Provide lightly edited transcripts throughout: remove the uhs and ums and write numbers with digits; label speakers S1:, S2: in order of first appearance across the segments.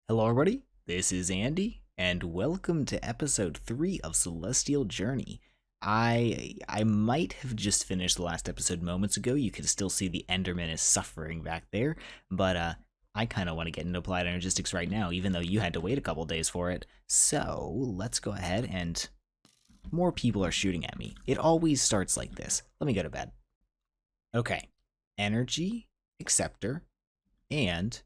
S1: Hello, everybody. This is Andy, and welcome to episode 3 of Celestial Journey. I might have just finished the last episode moments ago. You can still see the Enderman is suffering back there, but I kind of want to get into applied energistics right now, even though you had to wait a couple days for it. So let's go ahead and more people are shooting at me. It always starts like this. Let me go to bed. Okay, energy acceptor and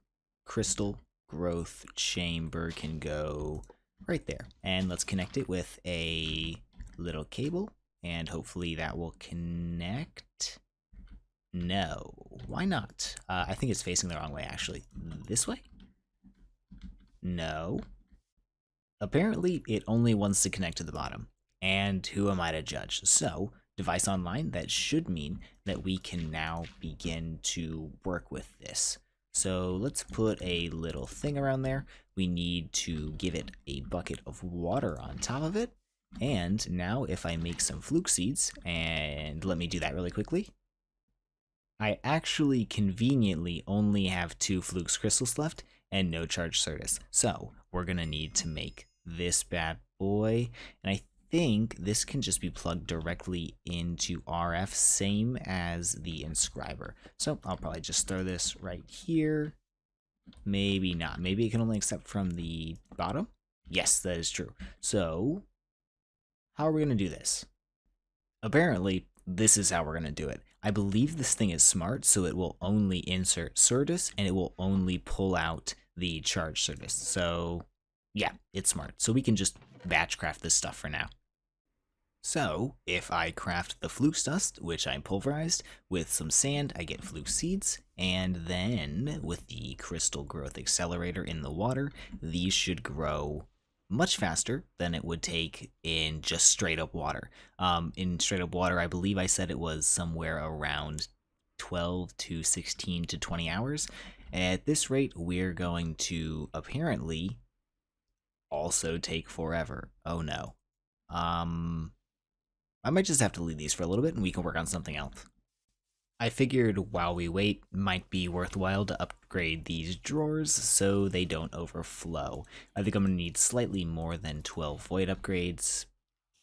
S1: crystal growth chamber can go right there. And let's connect it with a little cable, and hopefully that will connect. No, why not? I think it's facing the wrong way, actually. This way? No. Apparently, it only wants to connect to the bottom. And who am I to judge? So, device online, that should mean that we can now begin to work with this. So let's put a little thing around there. We need to give it a bucket of water on top of it. And now if I make some fluke seeds, and let me do that really quickly. I actually conveniently only have 2 flukes crystals left and no charged Certus. So we're gonna need to make this bad boy. And I think this can just be plugged directly into RF, same as the inscriber. So I'll probably just throw this right here. Maybe not. Maybe it can only accept from the bottom. Yes, that is true. So how are we going to do this? Apparently, this is how we're going to do it. I believe this thing is smart, so it will only insert Certus, and it will only pull out the charged Certus. So yeah, it's smart. So we can just batch craft this stuff for now. So, if I craft the fluke dust, which I pulverized, with some sand, I get fluke seeds, and then with the crystal growth accelerator in the water, these should grow much faster than it would take in just straight up water. In straight up water, I believe I said it was somewhere around 12 to 16 to 20 hours. At this rate, we're going to apparently also take forever. Oh no. I might just have to leave these for a little bit and we can work on something else. I figured while we wait, might be worthwhile to upgrade these drawers so they don't overflow. I think I'm going to need slightly more than 12 void upgrades,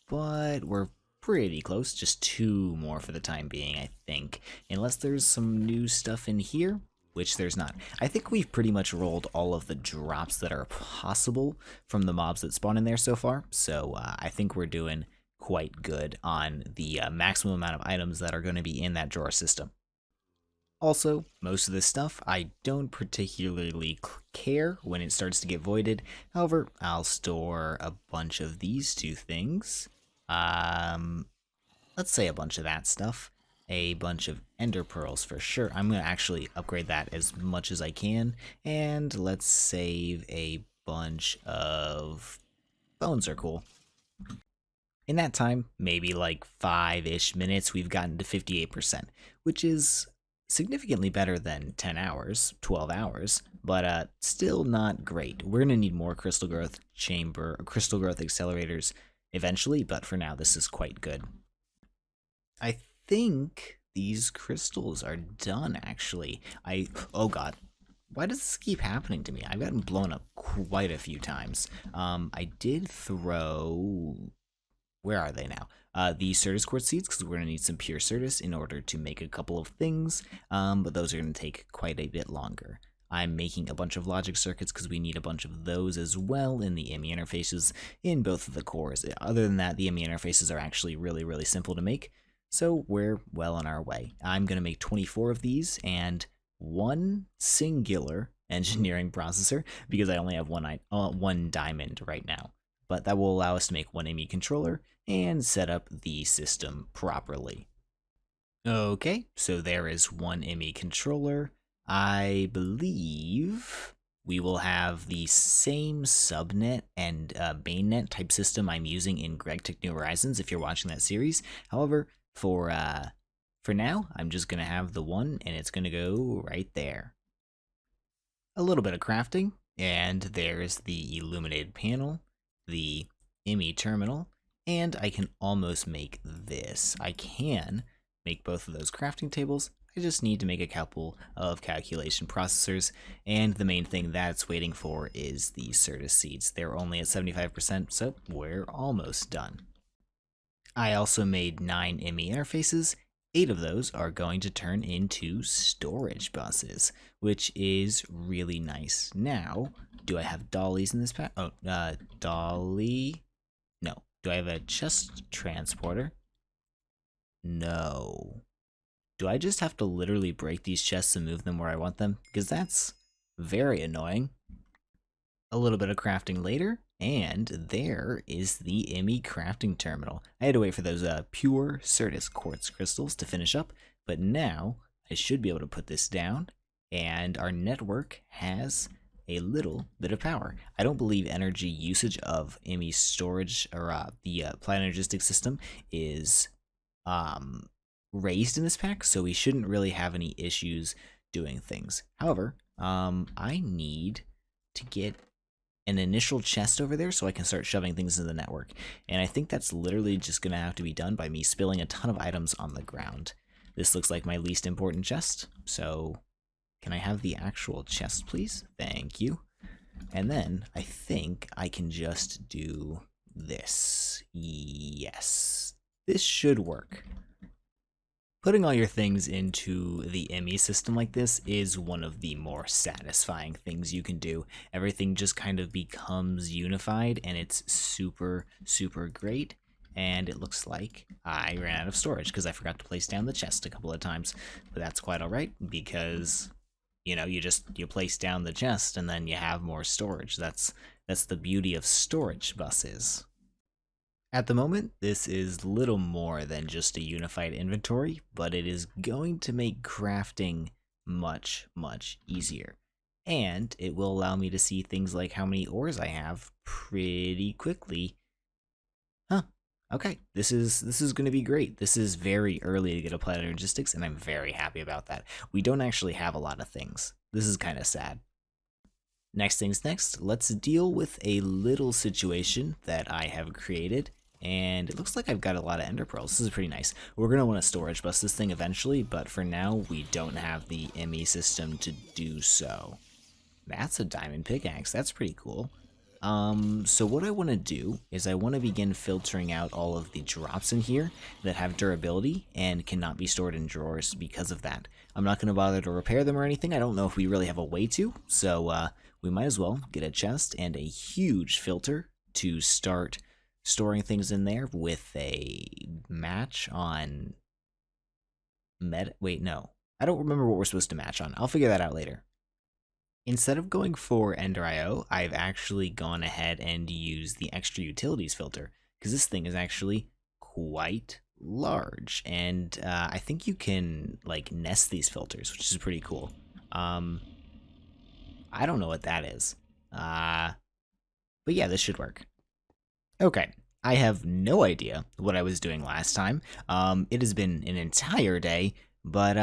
S1: but we're pretty close, just 2 more for the time being, I think. Unless there's some new stuff in here, which there's not. I think we've pretty much rolled all of the drops that are possible from the mobs that spawn in there so far, so I think we're doing quite good on the maximum amount of items that are going to be in that drawer system. Also, most of this stuff I don't particularly care when it starts to get voided. However, I'll store a bunch of these 2 things. Let's say a bunch of that stuff. A bunch of ender pearls for sure. I'm going to actually upgrade that as much as I can. And let's save a bunch of bones are cool. In that time, maybe like 5-ish minutes, we've gotten to 58%, which is significantly better than 10 hours, 12 hours, but still not great. We're going to need more crystal growth accelerators eventually, but for now, this is quite good. I think these crystals are done, actually. Oh god. Why does this keep happening to me? I've gotten blown up quite a few times. I did throw... Where are they now? The Certus quartz seeds, because we're going to need some pure Certus in order to make a couple of things, but those are going to take quite a bit longer. I'm making a bunch of logic circuits because we need a bunch of those as well in the IMI interfaces in both of the cores. Other than that, the IMI interfaces are actually really simple to make, so we're well on our way. I'm going to make 24 of these and 1 singular engineering processor because I only have one diamond right now. But that will allow us to make 1 IMI controller and set up the system properly. Okay, so there is 1 IMI controller. I believe we will have the same subnet and mainnet type system I'm using in Greg Tech New Horizons if you're watching that series. However, for now, I'm just going to have the 1 and it's going to go right there. A little bit of crafting, and there's the illuminated panel, the IMI terminal, and I can almost make this. I can make both of those crafting tables, I just need to make a couple of calculation processors, and the main thing that's waiting for is the Certus seeds. They're only at 75%, so we're almost done. I also made 9 ME interfaces. 8 of those are going to turn into storage buses, which is really nice. Now, do I have dollies in this pack? Oh, dolly. No. Do I have a chest transporter? No. Do I just have to literally break these chests and move them where I want them? Because that's very annoying. A little bit of crafting later, and there is the ME crafting terminal. I had to wait for those pure Certus quartz crystals to finish up, but now I should be able to put this down, and our network has a little bit of power. I don't believe energy usage of ME storage or the Planet Energistics system is raised in this pack, so we shouldn't really have any issues doing things. However, I need to get an initial chest over there so I can start shoving things into the network. And I think that's literally just going to have to be done by me spilling a ton of items on the ground. This looks like my least important chest, so can I have the actual chest, please? Thank you. And then I think I can just do this. Yes, this should work. Putting all your things into the ME system like this is one of the more satisfying things you can do. Everything just kind of becomes unified, and it's super, super great. And it looks like I ran out of storage because I forgot to place down the chest a couple of times. But that's quite alright because, you know, you place down the chest and then you have more storage. That's the beauty of storage buses. At the moment, this is little more than just a unified inventory, but it is going to make crafting much, much easier. And it will allow me to see things like how many ores I have pretty quickly. Huh. Okay, this is going to be great. This is very early to get a Planet Energistics, and I'm very happy about that. We don't actually have a lot of things. This is kind of sad. Next things next, let's deal with a little situation that I have created. And it looks like I've got a lot of ender pearls. This is pretty nice. We're going to want to storage bus this thing eventually, but for now, we don't have the ME system to do so. That's a diamond pickaxe. That's pretty cool. So what I want to do is I want to begin filtering out all of the drops in here that have durability and cannot be stored in drawers because of that. I'm not going to bother to repair them or anything. I don't know if we really have a way to, so we might as well get a chest and a huge filter to start storing things in there with a match on wait, no. I don't remember what we're supposed to match on. I'll figure that out later. Instead of going for Ender IO, I've actually gone ahead and used the extra utilities filter because this thing is actually quite large, and I think you can like nest these filters, which is pretty cool. I don't know what that is, but yeah, this should work. Okay, I have no idea what I was doing last time. It has been an entire day, but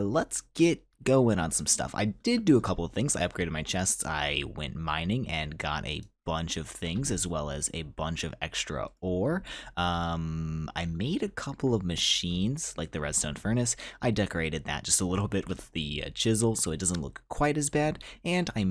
S1: let's get going on some stuff. I did do a couple of things. I upgraded my chests. I went mining and got a bunch of things as well as a bunch of extra ore. I made a couple of machines like the redstone furnace. I decorated that just a little bit with the chisel so it doesn't look quite as bad, and I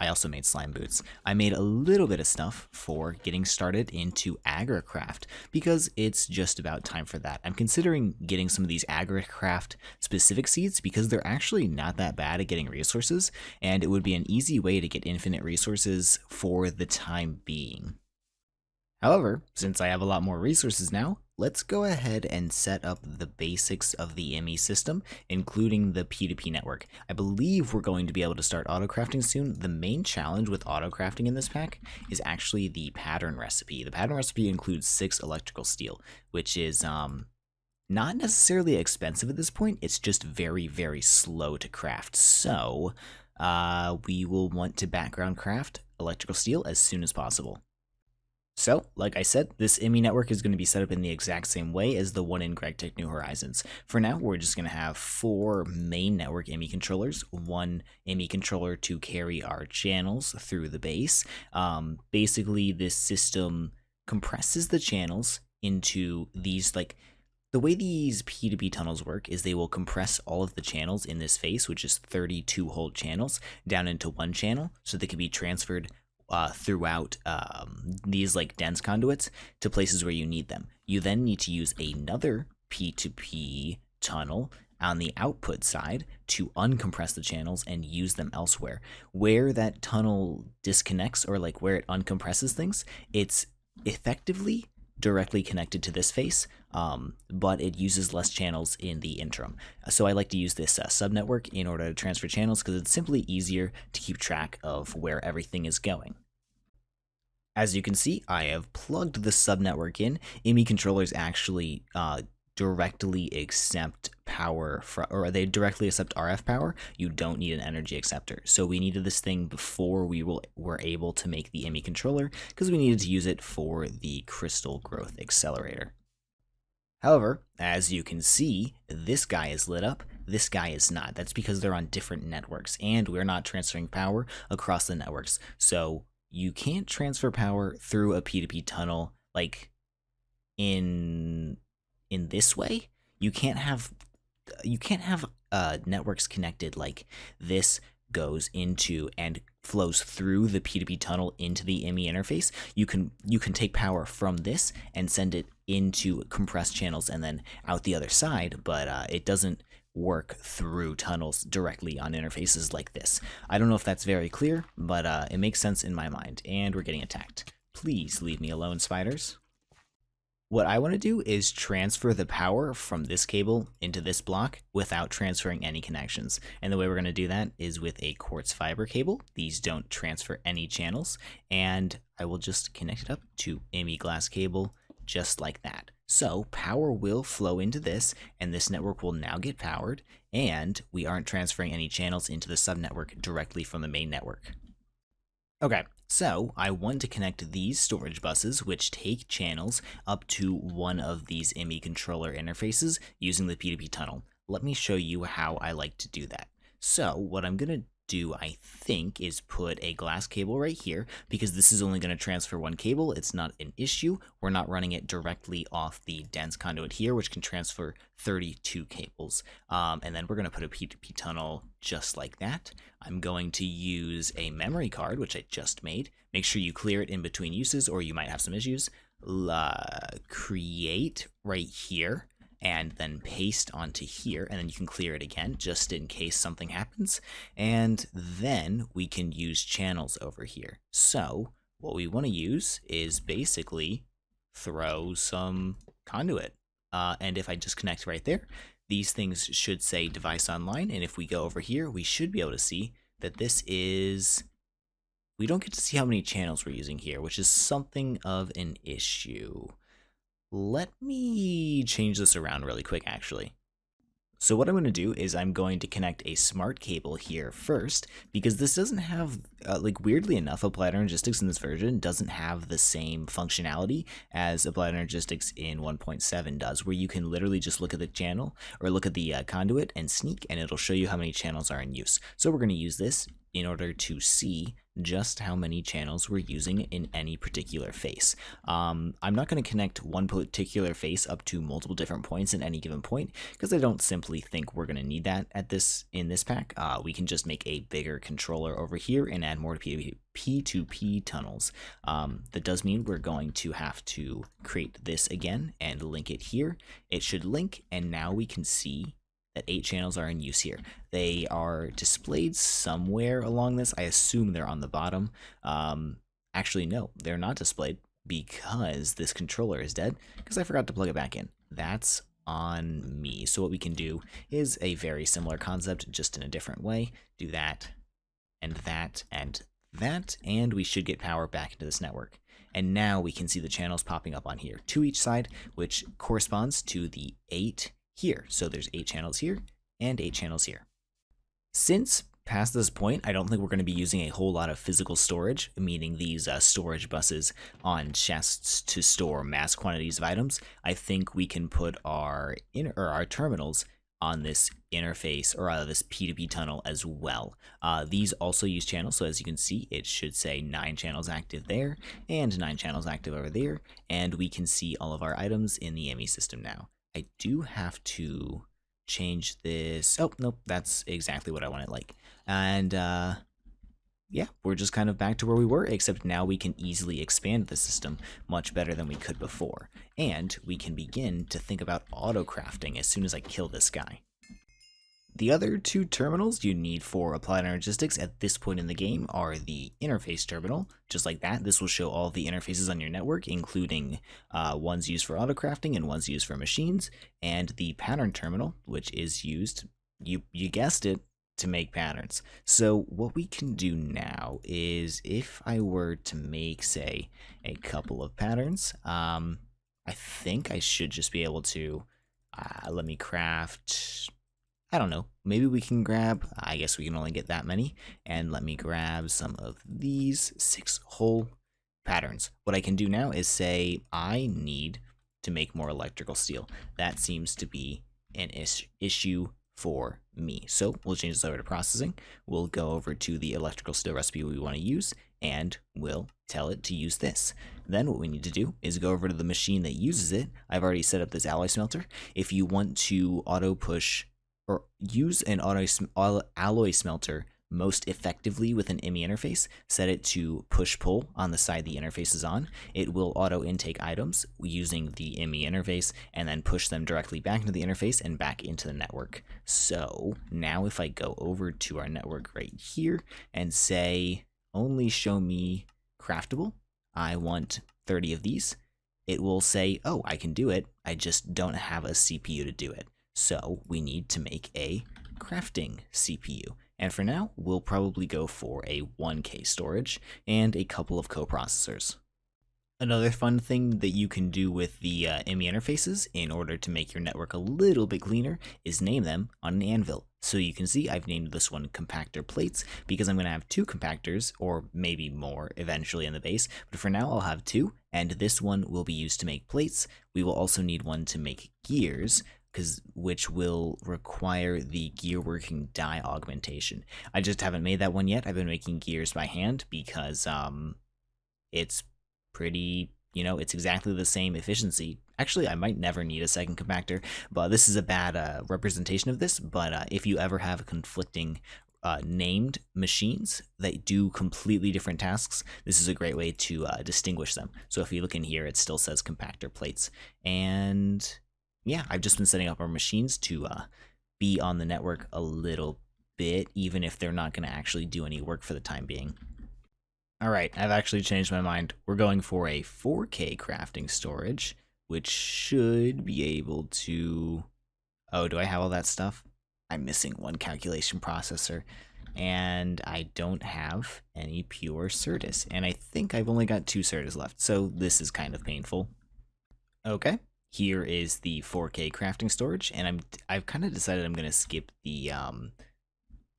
S1: also made slime boots. I made a little bit of stuff for getting started into agricraft because it's just about time for that. I'm considering getting some of these agricraft specific seeds because they're actually not that bad at getting resources, and it would be an easy way to get infinite resources for the time being. However, since I have a lot more resources now, let's go ahead and set up the basics of the ME system, including the P2P network. I believe we're going to be able to start auto-crafting soon. The main challenge with auto-crafting in this pack is actually the pattern recipe. The pattern recipe includes 6 electrical steel, which is not necessarily expensive at this point. It's just very, very slow to craft. So we will want to background craft electrical steel as soon as possible. So, like I said, this ME network is going to be set up in the exact same way as the one in GregTech New Horizons. For now, we're just going to have 4 main network ME controllers, 1 ME controller to carry our channels through the base. Basically, this system compresses the channels into these, like, The way these P2P tunnels work is they will compress all of the channels in this face, which is 32 whole channels, down into one channel so they can be transferred throughout these like dense conduits to places where you need them. You then need to use another P2P tunnel on the output side to uncompress the channels and use them elsewhere. Where that tunnel disconnects or like where it uncompresses things, it's effectively directly connected to this face, but it uses less channels in the interim. So I like to use this subnetwork in order to transfer channels because it's simply easier to keep track of where everything is going. As you can see, I have plugged the subnetwork in. IMI controllers actually directly accept power or they directly accept RF power. You don't need an energy acceptor. So we needed this thing before we were able to make the IMI controller because we needed to use it for the crystal growth accelerator. However, as you can see, this guy is lit up, this guy is not. That's because they're on different networks and we're not transferring power across the networks. So you can't transfer power through a P2P tunnel like in this way. You can't have networks connected like this goes into and flows through the P2P tunnel into the IMI interface. You can take power from this and send it into compressed channels and then out the other side, but it doesn't work through tunnels directly on interfaces like this. I don't know if that's very clear, but it makes sense in my mind. And we're getting attacked. Please leave me alone, spiders. What I want to do is transfer the power from this cable into this block without transferring any connections. And the way we're going to do that is with a quartz fiber cable. These don't transfer any channels. And I will just connect it up to IMI glass cable just like that. So power will flow into this and this network will now get powered and we aren't transferring any channels into the subnetwork directly from the main network. Okay, so I want to connect these storage buses, which take channels up to one of these IMI controller interfaces using the P2P tunnel. Let me show you how I like to do that. So what I'm going to do, I think, is put a glass cable right here because this is only going to transfer one cable. It's not an issue. We're not running it directly off the dense conduit here, which can transfer 32 cables. And then we're going to put a P2P tunnel just like that. I'm going to use a memory card, which I just made. Make sure you clear it in between uses or you might have some issues. Create right here and then paste onto here, and then you can clear it again just in case something happens. And then we can use channels over here. So what we want to use is basically throw some conduit. And if I just connect right there, these things should say device online. And if we go over here, we should be able to see that this is, we don't get to see how many channels we're using here, which is something of an issue. Let me change this around really quick, actually. So what I'm going to do is I'm going to connect a smart cable here first, because this doesn't have, like weirdly enough, Applied Energistics in this version doesn't have the same functionality as Applied Energistics in 1.7 does, where you can literally just look at the channel or look at the conduit and sneak, and it'll show you how many channels are in use. So we're going to use this in order to see just how many channels we're using in any particular face. I'm not going to connect one particular face up to multiple different points at any given point because I don't simply think we're going to need that in this pack. We can just make a bigger controller over here and add more P2P tunnels. That does mean we're going to have to create this again and link it here. It should link, and now we can see that 8 channels are in use here. They are displayed somewhere along this. I assume they're on the bottom. Actually, no, they're not displayed because this controller is dead because I forgot to plug it back in. That's on me. So what we can do is a very similar concept, just in a different way. Do that, and that, and that, and we should get power back into this network. And now we can see the channels popping up on here, 2 each side, which corresponds to the 8 here. So there's 8 channels here and 8 channels here. Since past this point, I don't think we're going to be using a whole lot of physical storage, meaning these storage buses on chests to store mass quantities of items. I think we can put our terminals on this interface or this P2P tunnel as well. These also use channels, so as you can see, it should say 9 channels active there and 9 channels active over there, and we can see all of our items in the IMI system now. I do have to change this. Oh, nope, that's exactly what I want it like. And yeah, we're just kind of back to where we were, except now we can easily expand the system much better than we could before. And we can begin to think about auto crafting as soon as I kill this guy. The other two terminals you need for Applied Energistics at this point in the game are the interface terminal, just like that. This will show all the interfaces on your network, including ones used for autocrafting and ones used for machines, and the pattern terminal, which is used, you guessed it, to make patterns. So what we can do now is, if I were to make, say, a couple of patterns, I think I should just be able to, let me craft, I don't know, maybe we can grab, I guess we can only get that many, and let me grab some of these 6 whole patterns. What I can do now is say I need to make more electrical steel. That seems to be an issue for me. So we'll change this over to processing. We'll go over to the electrical steel recipe we want to use, and we'll tell it to use this. Then what we need to do is go over to the machine that uses it. I've already set up this alloy smelter. If you want to auto push or use an alloy smelter most effectively with an IMI interface, set it to push-pull on the side the interface is on. It will auto-intake items using the IMI interface and then push them directly back into the interface and back into the network. So now if I go over to our network right here and say, only show me craftable, I want 30 of these, it will say, oh, I can do it, I just don't have a CPU to do it. So we need to make a crafting CPU. And for now, we'll probably go for a 1K storage and a couple of coprocessors. Another fun thing that you can do with the IMI interfaces in order to make your network a little bit cleaner is name them on an anvil. So you can see I've named this one compactor plates because I'm going to have 2 compactors, or maybe more eventually in the base, but for now I'll have 2, and this one will be used to make plates. We will also need one to make gears, which will require the gear working die augmentation. I just haven't made that one yet. I've been making gears by hand because it's pretty, it's exactly the same efficiency. Actually, I might never need a second compactor, but this is a bad representation of this. But if you ever have conflicting named machines that do completely different tasks, this is a great way to distinguish them. So if you look in here, it still says compactor plates. And yeah, I've just been setting up our machines to be on the network a little bit, even if they're not going to actually do any work for the time being. Alright, I've actually changed my mind. We're going for a 4K crafting storage, which should be able to... Oh, do I have all that stuff? I'm missing one calculation processor, and I don't have any pure Certus, and I think I've only got 2 Certus left, so this is kind of painful. Okay. Here is the 4K crafting storage, and I've kind of decided I'm going to skip the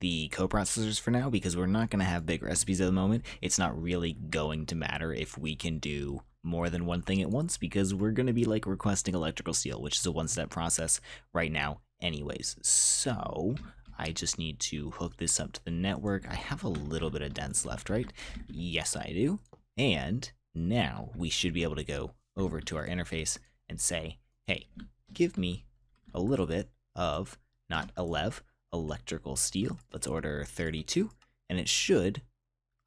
S1: coprocessors for now because we're not going to have big recipes at the moment. It's not really going to matter if we can do more than one thing at once because we're going to be like requesting electrical steel, which is a one-step process right now anyways. So I just need to hook this up to the network. I have a little bit of dense left, right? Yes, I do. And now we should be able to go over to our interface and say, hey, give me a little bit of, not 11, electrical steel. Let's order 32, and it should,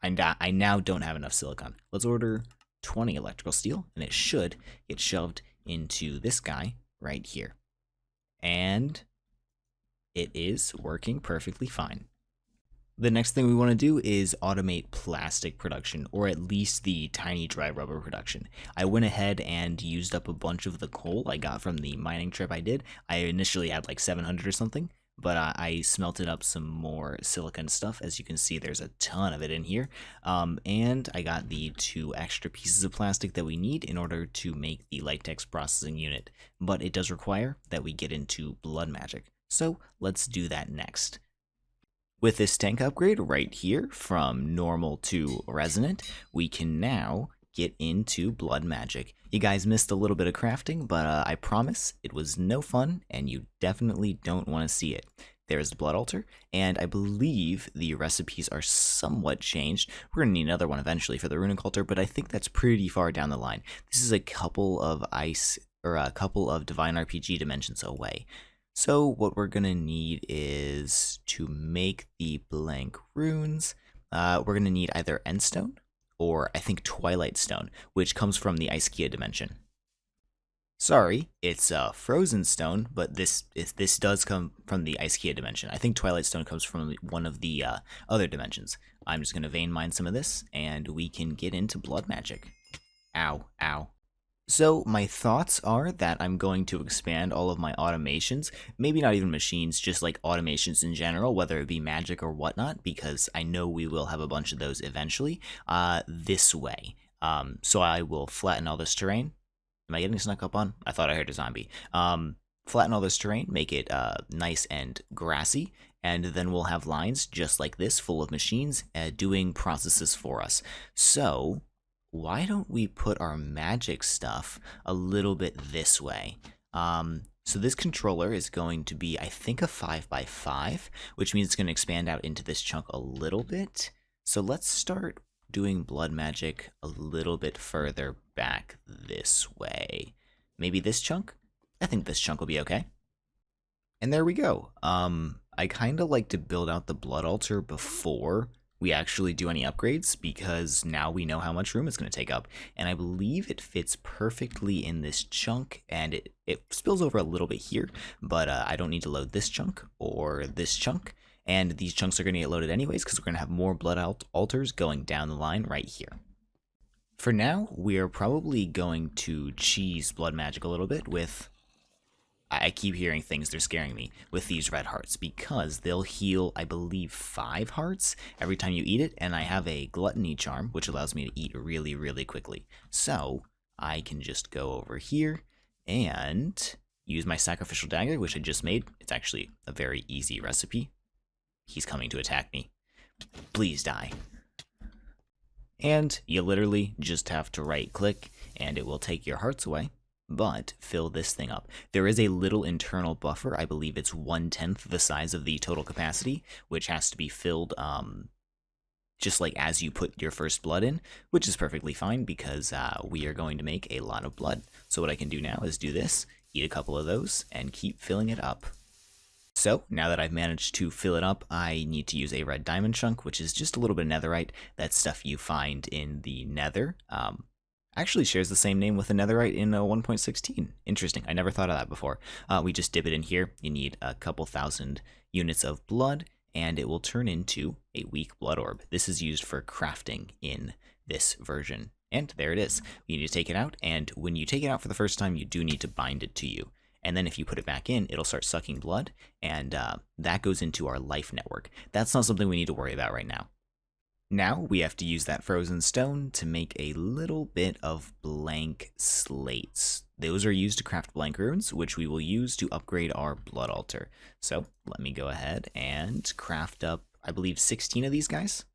S1: I now don't have enough silicon. Let's order 20 electrical steel, and it should get shoved into this guy right here. And it is working perfectly fine. The next thing we want to do is automate plastic production, or at least the tiny dry rubber production. I went ahead and used up a bunch of the coal I got from the mining trip I did. I initially had like 700 or something, but I smelted up some more silicon stuff. As you can see, there's a ton of it in here. And I got the 2 extra pieces of plastic that we need in order to make the latex processing unit. But it does require that we get into blood magic. So let's do that next. With this tank upgrade right here from normal to resonant, we can now get into blood magic. You guys missed a little bit of crafting, but I promise it was no fun and you definitely don't want to see it. There's the blood altar, and I believe the recipes are somewhat changed. We're going to need another one eventually for the runic altar, but I think that's pretty far down the line. This is a couple of ice or a couple of Divine RPG dimensions away. So what we're gonna need is to make the blank runes. We're gonna need either Endstone or I think Twilight Stone, which comes from the Icekia dimension. Sorry, it's Frozen Stone, but this does come from the Icekia dimension. I think Twilight Stone comes from one of the other dimensions. I'm just gonna vein mine some of this, and we can get into blood magic. Ow, ow. So my thoughts are that I'm going to expand all of my automations, maybe not even machines, just like automations in general, whether it be magic or whatnot, because I know we will have a bunch of those eventually, this way. So I will flatten all this terrain. Am I getting snuck up on? I thought I heard a zombie. Flatten all this terrain, make it nice and grassy, and then we'll have lines just like this, full of machines, doing processes for us. So why don't we put our magic stuff a little bit this way? So this controller is going to be, I think, a 5x5, which means it's going to expand out into this chunk a little bit. So let's start doing blood magic a little bit further back this way. Maybe this chunk? I think this chunk will be okay. And there we go. I kind of like to build out the blood altar before we actually do any upgrades, because now we know how much room it's going to take up, and I believe it fits perfectly in this chunk, and it spills over a little bit here, but I don't need to load this chunk or this chunk, and these chunks are going to get loaded anyways because we're going to have more blood altars going down the line right here. For now, we are probably going to cheese blood magic a little bit with, I keep hearing things, they're scaring me, with these red hearts, because they'll heal, I believe, 5 hearts every time you eat it, and I have a gluttony charm, which allows me to eat really, really quickly. So I can just go over here and use my sacrificial dagger, which I just made. It's actually a very easy recipe. He's coming to attack me. Please die. And you literally just have to right click, and it will take your hearts away. But fill this thing up. There is a little internal buffer. I believe it's 1/10 the size of the total capacity, which has to be filled just like as you put your first blood in, which is perfectly fine because we are going to make a lot of blood. So what I can do now is do this, eat a couple of those, and keep filling it up. So now that I've managed to fill it up, I need to use a red diamond chunk, which is just a little bit of netherite. That's stuff you find in the nether. Actually shares the same name with the netherite in 1.16. Interesting. I never thought of that before. We just dip it in here. You need a couple thousand units of blood, and it will turn into a weak blood orb. This is used for crafting in this version. And there it is. You need to take it out, and when you take it out for the first time, you do need to bind it to you. And then if you put it back in, it'll start sucking blood, and that goes into our life network. That's not something we need to worry about right now. Now we have to use that frozen stone to make a little bit of blank slates. Those are used to craft blank runes, which we will use to upgrade our blood altar. So let me go ahead and craft up, I believe, 16 of these guys.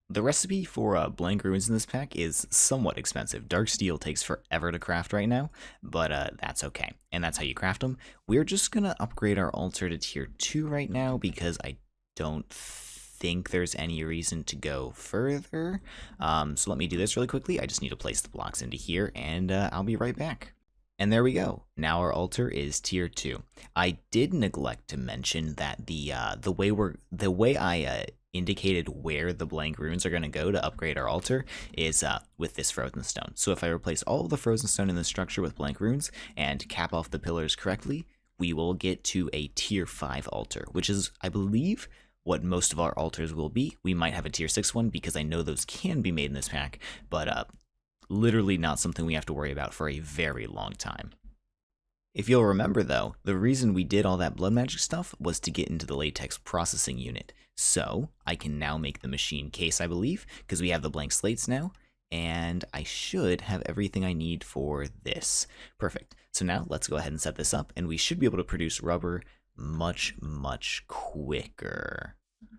S1: The recipe for blank runes in this pack is somewhat expensive. Dark steel takes forever to craft right now, but that's okay. And that's how you craft them. We're just going to upgrade our altar to tier 2 right now because I don't think there's any reason to go further. So let me do this really quickly. I just need to place the blocks into here, and I'll be right back. And there we go. Now our altar is tier 2. I did neglect to mention that the way I indicated where the blank runes are going to go to upgrade our altar is with this frozen stone. So if I replace all of the frozen stone in the structure with blank runes and cap off the pillars correctly, we will get to a tier 5 altar, which is, I believe, what most of our altars will be. We might have a tier 6 one because I know those can be made in this pack, but literally not something we have to worry about for a very long time. If you'll remember though, the reason we did all that blood magic stuff was to get into the latex processing unit. So I can now make the machine case, I believe, because we have the blank slates now, and I should have everything I need for this. Perfect. So now let's go ahead and set this up, and we should be able to produce rubber much, much quicker.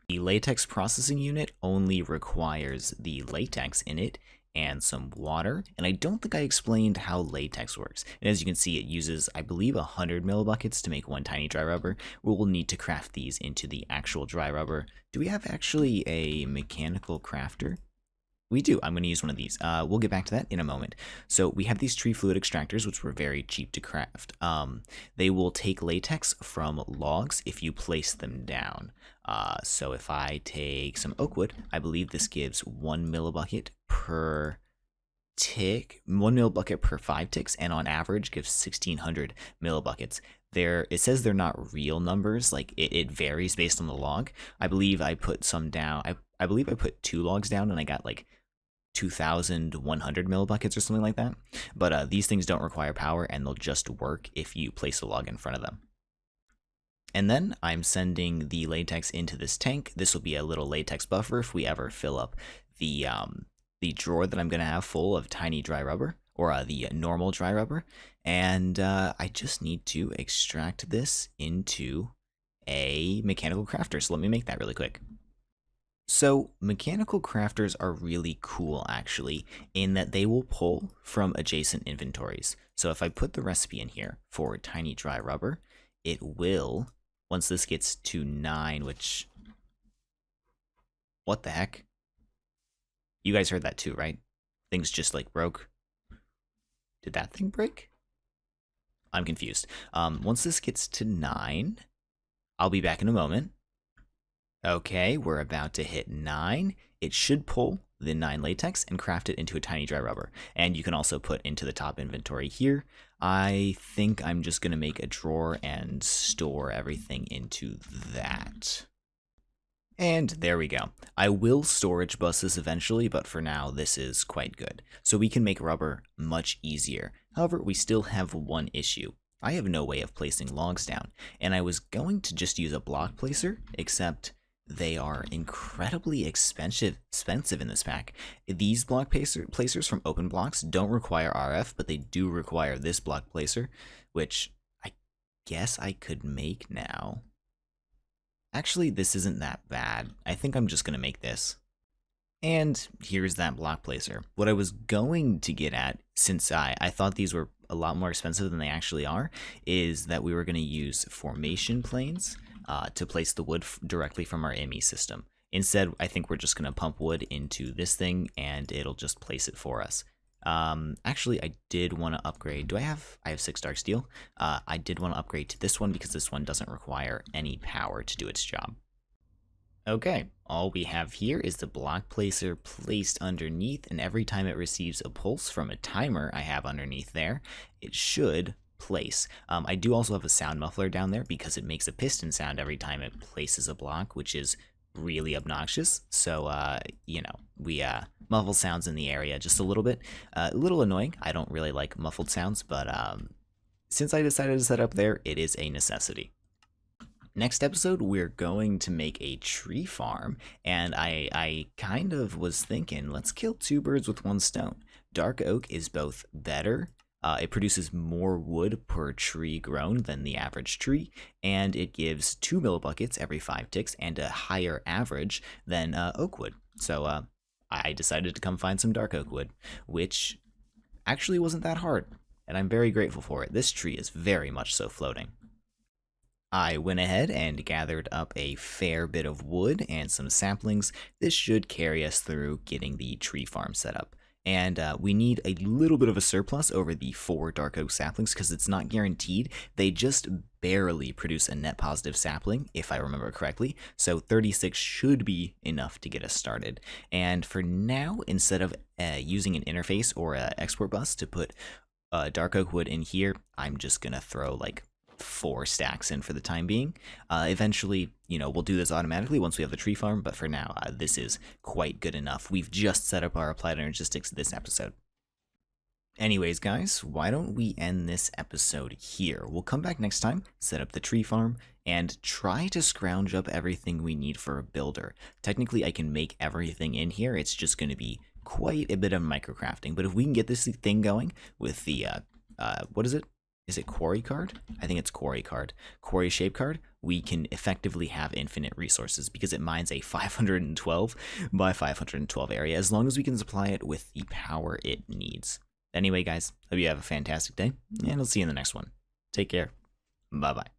S1: The latex processing unit only requires the latex in it and some water, and I don't think I explained how latex works. And as you can see, it uses, I believe, 100 millibuckets to make one tiny dry rubber. We'll need to craft these into the actual dry rubber. Do we have actually a mechanical crafter? We do. I'm going to use one of these. We'll get back to that in a moment. So we have these tree fluid extractors, which were very cheap to craft. They will take latex from logs if you place them down. So if I take some oak wood, I believe this gives 1 millibucket per tick, 1 millibucket per 5 ticks, and on average gives 1600 millibuckets. It says they're not real numbers, like it varies based on the log. I believe I put some down. I believe I put 2 logs down and I got like 2,100 millibuckets or something like that. But these things don't require power and they'll just work if you place a log in front of them. And then I'm sending the latex into this tank. This will be a little latex buffer if we ever fill up the drawer that I'm going to have full of tiny dry rubber, or the normal dry rubber. And I just need to extract this into a mechanical crafter. So let me make that really quick. So mechanical crafters are really cool actually, in that they will pull from adjacent inventories. So if I put the recipe in here for tiny dry rubber, it will, once this gets to 9, which, what the heck? You guys heard that too, right? Things just like broke. Did that thing break? I'm confused. Once this gets to 9, I'll be back in a moment. Okay, we're about to hit 9. It should pull the 9 latex and craft it into a tiny dry rubber. And you can also put into the top inventory here. I think I'm just going to make a drawer and store everything into that. And there we go. I will storage bus this eventually, but for now, this is quite good. So we can make rubber much easier. However, we still have one issue. I have no way of placing logs down, and I was going to just use a block placer, except they are incredibly expensive in this pack. These block placers from Open Blocks don't require RF, but they do require this block placer, which I guess I could make now. Actually, this isn't that bad. I think I'm just going to make this. And here's that block placer. What I was going to get at, since I thought these were a lot more expensive than they actually are, is that we were going to use formation planes to place the wood directly from our ME system. Instead, I think we're just going to pump wood into this thing and it'll just place it for us. Actually, I did want to upgrade. I have 6 dark steel. I did want to upgrade to this one because this one doesn't require any power to do its job. Okay, all we have here is the block placer placed underneath, and every time it receives a pulse from a timer I have underneath there, it should place. I do also have a sound muffler down there because it makes a piston sound every time it places a block, which is really obnoxious. So, you know, we muffle sounds in the area just a little bit. A little annoying. I don't really like muffled sounds, but since I decided to set up there, it is a necessity. Next episode, we're going to make a tree farm, and I kind of was thinking, let's kill 2 birds with 1 stone. Dark oak is both better, it produces more wood per tree grown than the average tree, and it gives 2 millibuckets every 5 ticks and a higher average than oak wood. So I decided to come find some dark oak wood, which actually wasn't that hard, and I'm very grateful for it. This tree is very much so floating. I went ahead and gathered up a fair bit of wood and some saplings. This should carry us through getting the tree farm set up. And we need a little bit of a surplus over the 4 dark oak saplings because it's not guaranteed. They just barely produce a net positive sapling, if I remember correctly. So 36 should be enough to get us started. And for now, instead of using an interface or an export bus to put dark oak wood in here, I'm just going to throw like 4 stacks in for the time being. Eventually, you know, we'll do this automatically once we have the tree farm, but for now, this is quite good enough. We've just set up our applied energistics this episode. Anyways, guys, why don't we end this episode here? We'll come back next time, set up the tree farm, and try to scrounge up everything we need for a builder. Technically, I can make everything in here. It's just going to be quite a bit of microcrafting, but if we can get this thing going with the, what is it? Is it quarry card? I think it's quarry card. Quarry shape card, we can effectively have infinite resources because it mines a 512 by 512 area as long as we can supply it with the power it needs. Anyway, guys, hope you have a fantastic day, and I'll see you in the next one. Take care. Bye-bye.